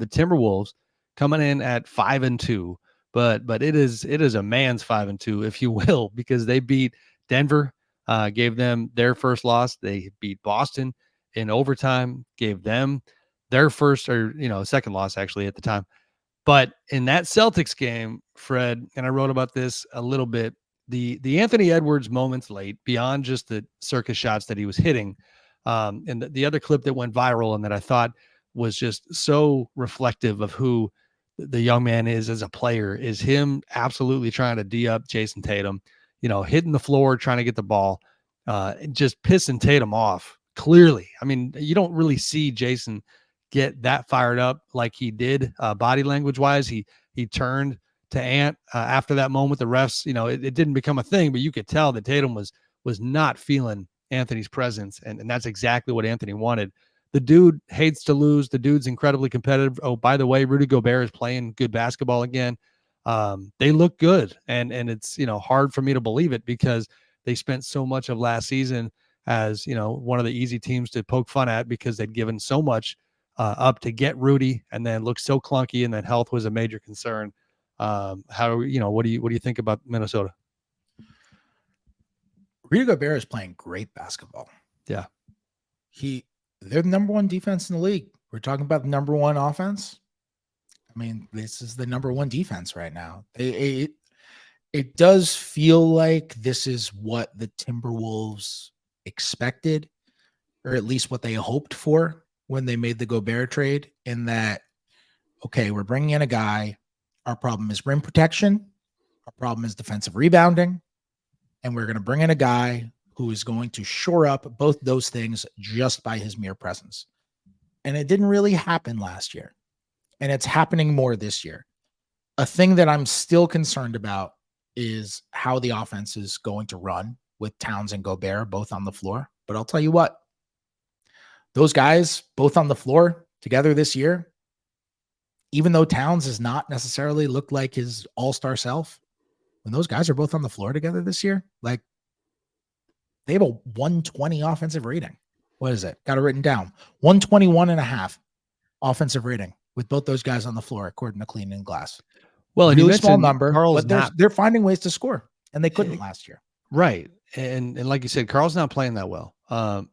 the Timberwolves coming in at 5-2, but it is a man's 5-2, if you will, because they beat Denver, gave them their first loss. They beat Boston in overtime, gave them their first or second loss actually at the time. But in that Celtics game, Fred, and I wrote about this a little bit, the Anthony Edwards moments late, beyond just the circus shots that he was hitting, and the other clip that went viral and that I thought was just so reflective of who the young man is as a player, is him absolutely trying to D up Jason Tatum, hitting the floor, trying to get the ball, just pissing Tatum off. Clearly, I mean, you don't really see Jason get that fired up like he did, body language wise. He turned to Ant after that moment. The refs, it didn't become a thing, but you could tell that Tatum was not feeling Anthony's presence, and that's exactly what Anthony wanted. The dude hates to lose. The dude's incredibly competitive. Oh, by the way, Rudy Gobert is playing good basketball again. They look good, and it's hard for me to believe it, because they spent so much of last season as one of the easy teams to poke fun at, because they'd given so much up to get Rudy, and then looked so clunky, and then health was a major concern. What do you think about Minnesota? Rudy Gobert is playing great basketball. Yeah. They're the number one defense in the league. We're talking about the number one offense. I mean, this is the number one defense right now. It does feel like this is what the Timberwolves expected, or at least what they hoped for when they made the Gobert trade, in that, okay, we're bringing in a guy. Our problem is rim protection. Our problem is defensive rebounding. And we're going to bring in a guy who is going to shore up both those things just by his mere presence. And it didn't really happen last year. And it's happening more this year. A thing that I'm still concerned about is how the offense is going to run with Towns and Gobert both on the floor. But I'll tell you what, those guys both on the floor together this year, even though Towns has not necessarily looked like his all-star self, when those guys are both on the floor together this year, like, they have a 120 offensive rating. What is it? Got it written down. 121.5 offensive rating with both those guys on the floor, according to Clean and Glass. Well, really small number, Carl's but they're finding ways to score, and they couldn't last year. Right. And like you said, Carl's not playing that well.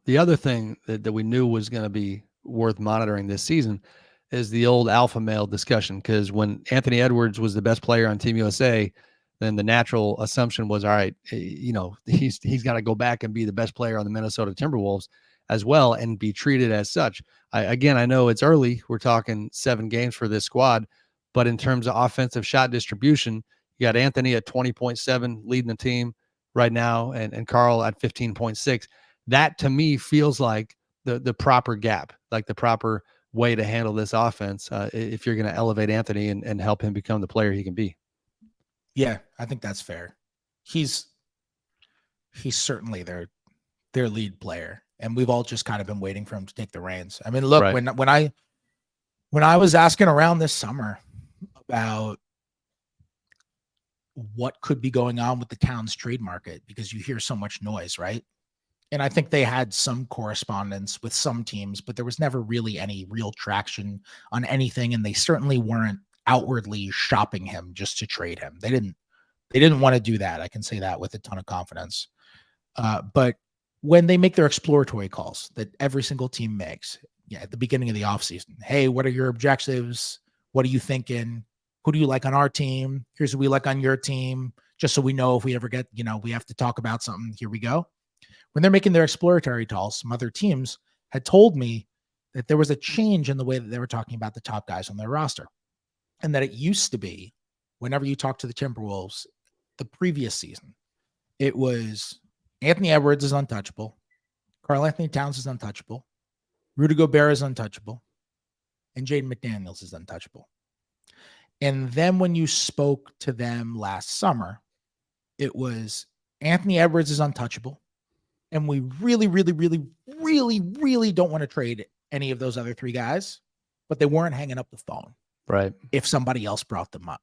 The other thing that we knew was going to be worth monitoring this season is the old alpha male discussion, because when Anthony Edwards was the best player on Team USA, then the natural assumption was, all right, he's got to go back and be the best player on the Minnesota Timberwolves as well and be treated as such. I know it's early. We're talking 7 games for this squad, but in terms of offensive shot distribution, you got Anthony at 20.7 leading the team right now, and Carl at 15.6. That to me feels like the proper gap, like the proper way to handle this offense if you're going to elevate Anthony and help him become the player he can be. Yeah, I think that's fair. He's certainly their lead player, and we've all just kind of been waiting for him to take the reins. I mean, look, right. when I was asking around this summer about what could be going on with the Towns trade market, because you hear so much noise, right? And I think they had some correspondence with some teams, but there was never really any real traction on anything, and they certainly weren't outwardly shopping him just to trade him. They didn't want to do that. I can say that with a ton of confidence. But when they make their exploratory calls that every single team makes, at the beginning of the offseason, hey, what are your objectives? What are you thinking? Who do you like on our team? Here's who we like on your team. Just so we know if we ever get, we have to talk about something, here we go. When they're making their exploratory calls, some other teams had told me that there was a change in the way that they were talking about the top guys on their roster. And that it used to be, whenever you talk to the Timberwolves the previous season, it was Anthony Edwards is untouchable. Karl-Anthony Towns is untouchable. Rudy Gobert is untouchable. And Jaden McDaniels is untouchable. And then when you spoke to them last summer, it was Anthony Edwards is untouchable. And we really, really, really, really, really don't want to trade any of those other 3 guys, but they weren't hanging up the phone. Right. If somebody else brought them up.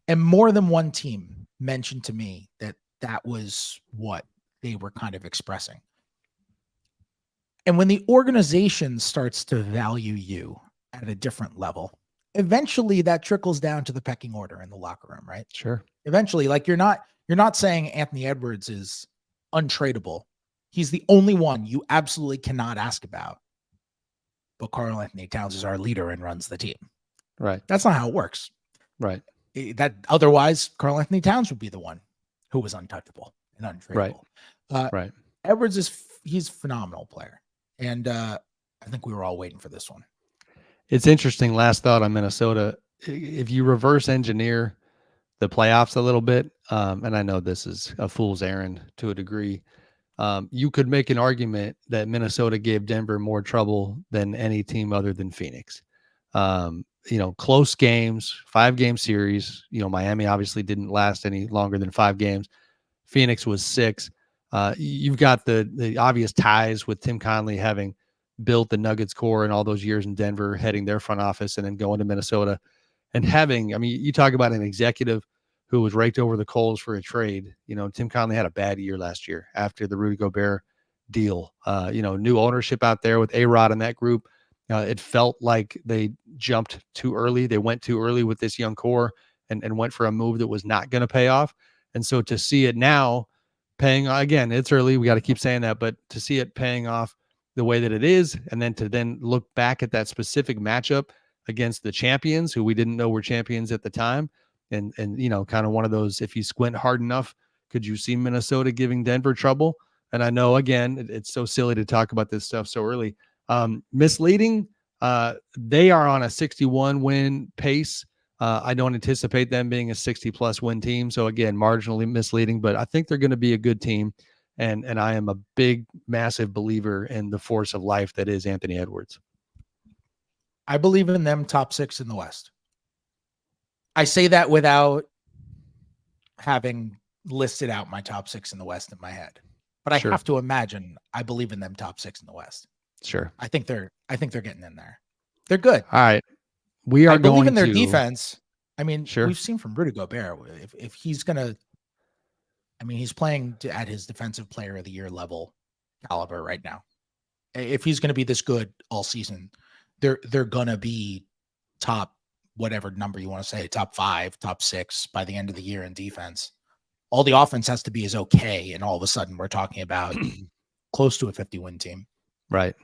And more than one team mentioned to me that that was what they were kind of expressing. And when the organization starts to value you at a different level, eventually that trickles down to the pecking order in the locker room, right? Sure. Eventually, like you're not saying Anthony Edwards is untradeable. He's the only one you absolutely cannot ask about. But Karl Anthony Towns is our leader and runs the team. Right. That's not how it works. Right. That otherwise Karl Anthony Towns would be the one who was untouchable and untradeable. Right. Edwards he's a phenomenal player. And I think we were all waiting for this one. It's interesting. Last thought on Minnesota. If you reverse engineer the playoffs a little bit, and I know this is a fool's errand to a degree, you could make an argument that Minnesota gave Denver more trouble than any team other than Phoenix. Close games, 5-game series. Miami obviously didn't last any longer than 5 games. Phoenix was 6. You've got the obvious ties with Tim Connelly having built the Nuggets core in all those years in Denver, heading their front office and then going to Minnesota and you talk about an executive who was raked over the coals for a trade. Tim Connelly had a bad year last year after the Rudy Gobert deal. New ownership out there with A-Rod in that group. It felt like they jumped too early. They went too early with this young core and went for a move that was not going to pay off. And so to see it now paying, again, it's early. We got to keep saying that, but to see it paying off the way that it is, and then to look back at that specific matchup against the champions who we didn't know were champions at the time. And kind of one of those, if you squint hard enough, could you see Minnesota giving Denver trouble? And I know, again, it's so silly to talk about this stuff so early. Misleading. They are on a 61 win pace. I don't anticipate them being a 60+ win team. So again, marginally misleading, but I think they're going to be a good team. And I am a big, massive believer in the force of life that is Anthony Edwards. I believe in them top 6 in the West. I say that without having listed out my top 6 in the West in my head, but I have to imagine I believe in them top 6 in the West. Sure. I think they're getting in there. They're good. All right. We are believe going in their to defense. I mean, sure. We've seen from Rudy Gobert, if he's going to, he's playing at his defensive player of the year level caliber right now. If he's going to be this good all season, they're going to be top, whatever number you want to say, top 5, top 6 by the end of the year in defense. All the offense has to be is okay. And all of a sudden we're talking about close to a 50-win team. Right.